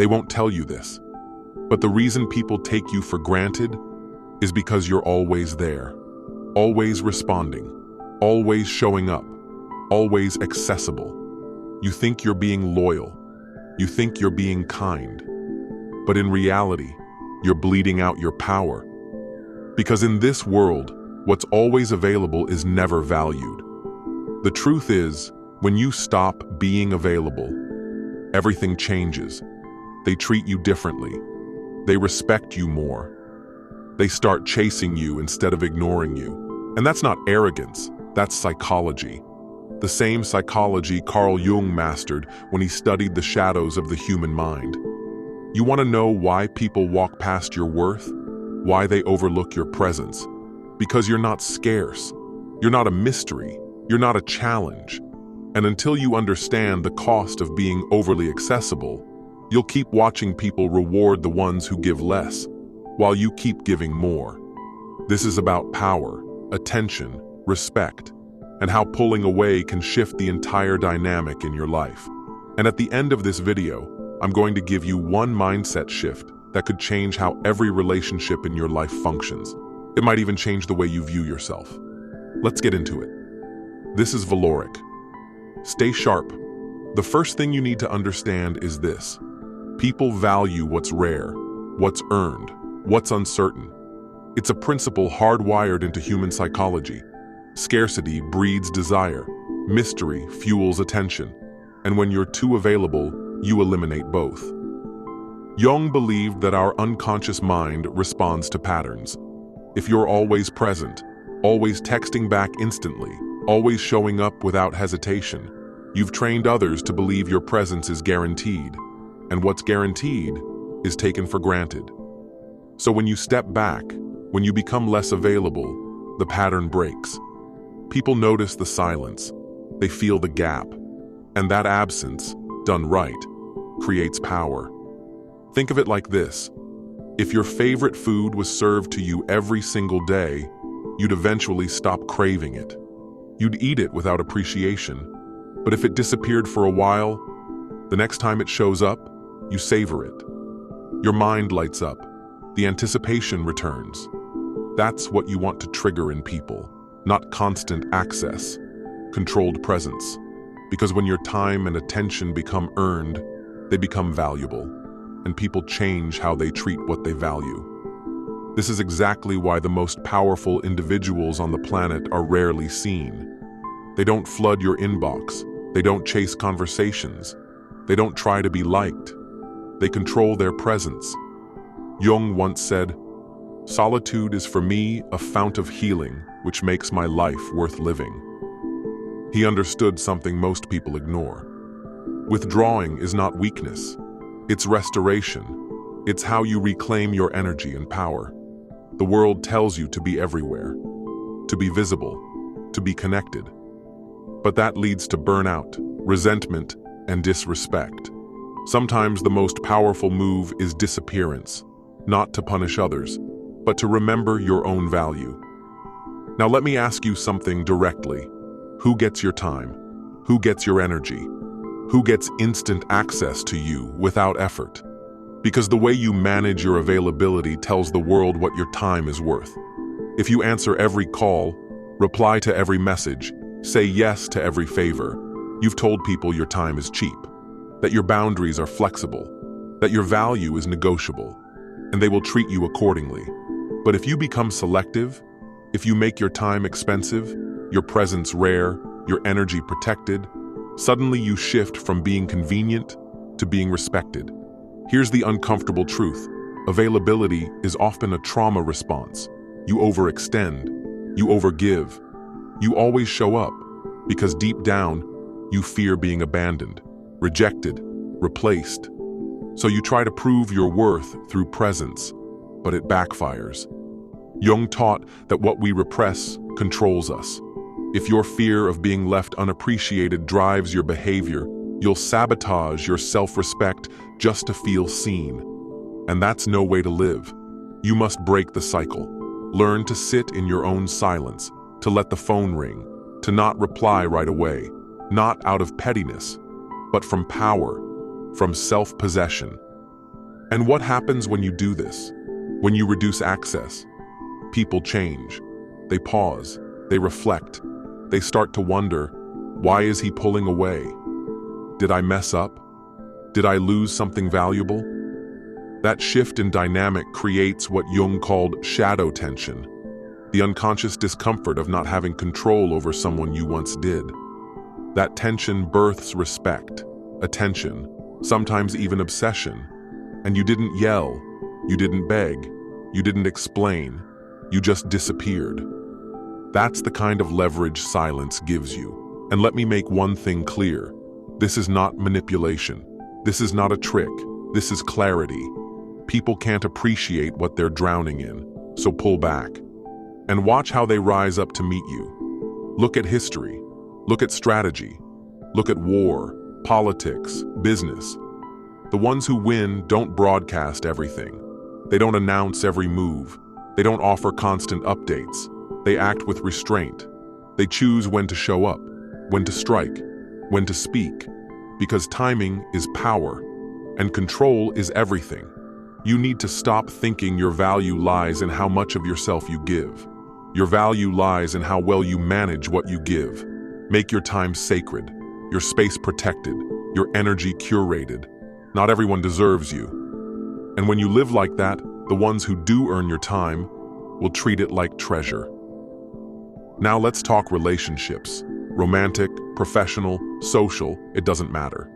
They won't tell you this. But the reason people take you for granted is because you're always there, always responding, always showing up, always accessible. You think you're being loyal. You think you're being kind. But in reality, you're bleeding out your power. Because in this world, what's always available is never valued. The truth is, when you stop being available, everything changes. They treat you differently. They respect you more. They start chasing you instead of ignoring you. And that's not arrogance, that's psychology. The same psychology Carl Jung mastered when he studied the shadows of the human mind. You want to know why people walk past your worth? Why they overlook your presence? Because you're not scarce. You're not a mystery. You're not a challenge. And until you understand the cost of being overly accessible, you'll keep watching people reward the ones who give less, while you keep giving more. This is about power, attention, respect, and how pulling away can shift the entire dynamic in your life. And at the end of this video, I'm going to give you one mindset shift that could change how every relationship in your life functions. It might even change the way you view yourself. Let's get into it. This is Valoric. Stay sharp. The first thing you need to understand is this. People value what's rare, what's earned, what's uncertain. It's a principle hardwired into human psychology. Scarcity breeds desire. Mystery fuels attention. And when you're too available, you eliminate both. Jung believed that our unconscious mind responds to patterns. If you're always present, always texting back instantly, always showing up without hesitation, you've trained others to believe your presence is guaranteed. And what's guaranteed is taken for granted. So when you step back, when you become less available, the pattern breaks. People notice the silence. They feel the gap. And that absence, done right, creates power. Think of it like this. If your favorite food was served to you every single day, you'd eventually stop craving it. You'd eat it without appreciation. But if it disappeared for a while, the next time it shows up, you savor it. Your mind lights up. The anticipation returns. That's what you want to trigger in people, not constant access, controlled presence. Because when your time and attention become earned, they become valuable, and people change how they treat what they value. This is exactly why the most powerful individuals on the planet are rarely seen. They don't flood your inbox. They don't chase conversations. They don't try to be liked. They control their presence. Jung once said, "Solitude is for me a fount of healing, which makes my life worth living." He understood something most people ignore. Withdrawing is not weakness. It's restoration. It's how you reclaim your energy and power. The world tells you to be everywhere, to be visible, to be connected. But that leads to burnout, resentment, and disrespect. Sometimes the most powerful move is disappearance, not to punish others, but to remember your own value. Now let me ask you something directly. Who gets your time? Who gets your energy? Who gets instant access to you without effort? Because the way you manage your availability tells the world what your time is worth. If you answer every call, reply to every message, say yes to every favor, you've told people your time is cheap, that your boundaries are flexible, that your value is negotiable, and they will treat you accordingly. But if you become selective, if you make your time expensive, your presence rare, your energy protected, suddenly you shift from being convenient to being respected. Here's the uncomfortable truth. Availability is often a trauma response. You overextend, you overgive, you always show up, because deep down, you fear being abandoned, rejected, replaced. So you try to prove your worth through presence, but it backfires. Jung taught that what we repress controls us. If your fear of being left unappreciated drives your behavior, you'll sabotage your self-respect just to feel seen. And that's no way to live. You must break the cycle. Learn to sit in your own silence, to let the phone ring, to not reply right away, not out of pettiness, but from power, from self-possession. And what happens when you do this? When you reduce access? People change. They pause. They reflect. They start to wonder, why is he pulling away? Did I mess up? Did I lose something valuable? That shift in dynamic creates what Jung called shadow tension, the unconscious discomfort of not having control over someone you once did. That tension births respect, attention, sometimes even obsession. And you didn't yell, you didn't beg, you didn't explain, you just disappeared. That's the kind of leverage silence gives you. And let me make one thing clear. This is not manipulation. This is not a trick. This is clarity. People can't appreciate what they're drowning in, so pull back. And watch how they rise up to meet you. Look at history. Look at strategy. Look at war, politics, business. The ones who win don't broadcast everything. They don't announce every move. They don't offer constant updates. They act with restraint. They choose when to show up, when to strike, when to speak. Because timing is power, and control is everything. You need to stop thinking your value lies in how much of yourself you give. Your value lies in how well you manage what you give. Make your time sacred, your space protected, your energy curated. Not everyone deserves you. And when you live like that, the ones who do earn your time will treat it like treasure. Now let's talk relationships. Romantic, professional, social, it doesn't matter.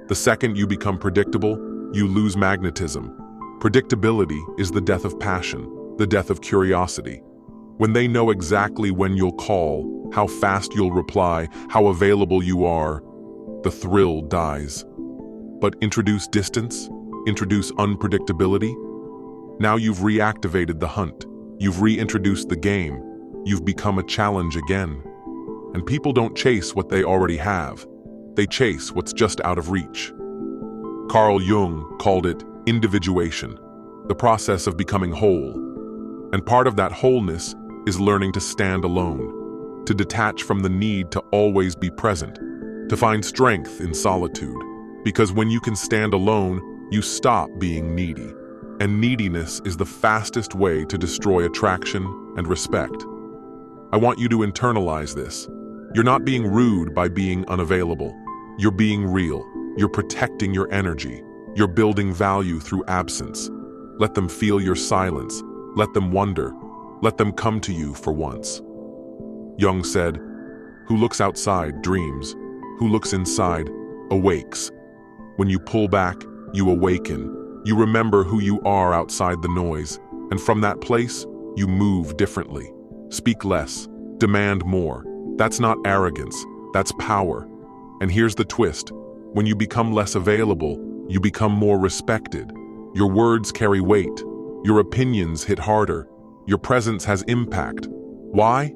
The second you become predictable, you lose magnetism. Predictability is the death of passion, the death of curiosity. When they know exactly when you'll call, how fast you'll reply, how available you are, the thrill dies. But introduce distance, introduce unpredictability. Now you've reactivated the hunt. You've reintroduced the game. You've become a challenge again. And people don't chase what they already have. They chase what's just out of reach. Carl Jung called it individuation, the process of becoming whole. And part of that wholeness is learning to stand alone, to detach from the need to always be present, to find strength in solitude. Because when you can stand alone, you stop being needy. And neediness is the fastest way to destroy attraction and respect. I want you to internalize this. You're not being rude by being unavailable. You're being real. You're protecting your energy. You're building value through absence. Let them feel your silence. Let them wonder. Let them come to you for once. Jung said, "Who looks outside dreams. Who looks inside awakes." When you pull back, you awaken. You remember who you are outside the noise. And from that place, you move differently. Speak less. Demand more. That's not arrogance. That's power. And here's the twist. When you become less available, you become more respected. Your words carry weight. Your opinions hit harder. Your presence has impact. Why?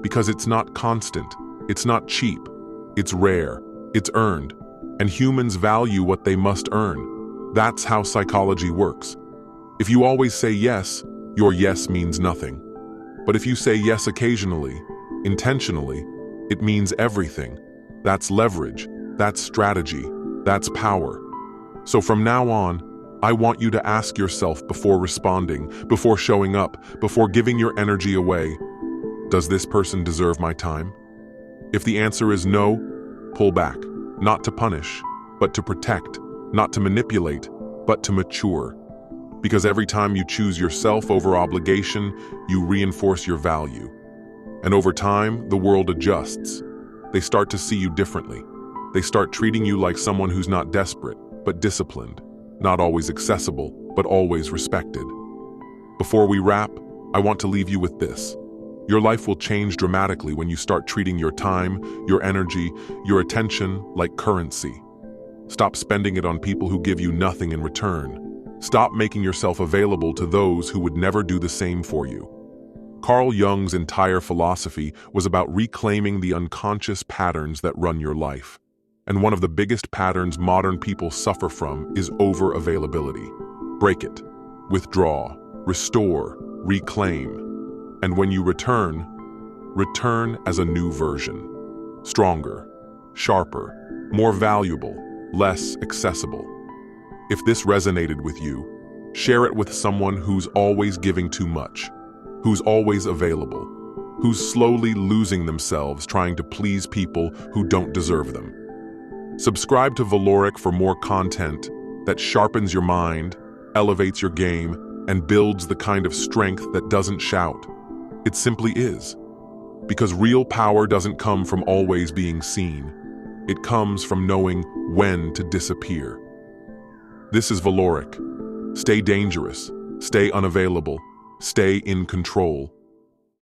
Because it's not constant. It's not cheap. It's rare. It's earned. And humans value what they must earn. That's how psychology works. If you always say yes, your yes means nothing. But if you say yes occasionally, intentionally, it means everything. That's leverage. That's strategy. That's power. So from now on, I want you to ask yourself before responding, before showing up, before giving your energy away, does this person deserve my time? If the answer is no, pull back. Not to punish, but to protect. Not to manipulate, but to mature. Because every time you choose yourself over obligation, you reinforce your value. And over time, the world adjusts. They start to see you differently. They start treating you like someone who's not desperate, but disciplined. Not always accessible, but always respected. Before we wrap, I want to leave you with this. Your life will change dramatically when you start treating your time, your energy, your attention like currency. Stop spending it on people who give you nothing in return. Stop making yourself available to those who would never do the same for you. Carl Jung's entire philosophy was about reclaiming the unconscious patterns that run your life. And one of the biggest patterns modern people suffer from is over-availability. Break it. Withdraw. Restore. Reclaim. And when you return, return as a new version. Stronger. Sharper. More valuable. Less accessible. If this resonated with you, Share it with someone who's always giving too much, who's always available, who's slowly losing themselves trying to please people who don't deserve them. Subscribe to Valoric for more content that sharpens your mind, elevates your game, and builds the kind of strength that doesn't shout. It simply is. Because real power doesn't come from always being seen. It comes from knowing when to disappear. This is Valoric. Stay dangerous, stay unavailable, stay in control.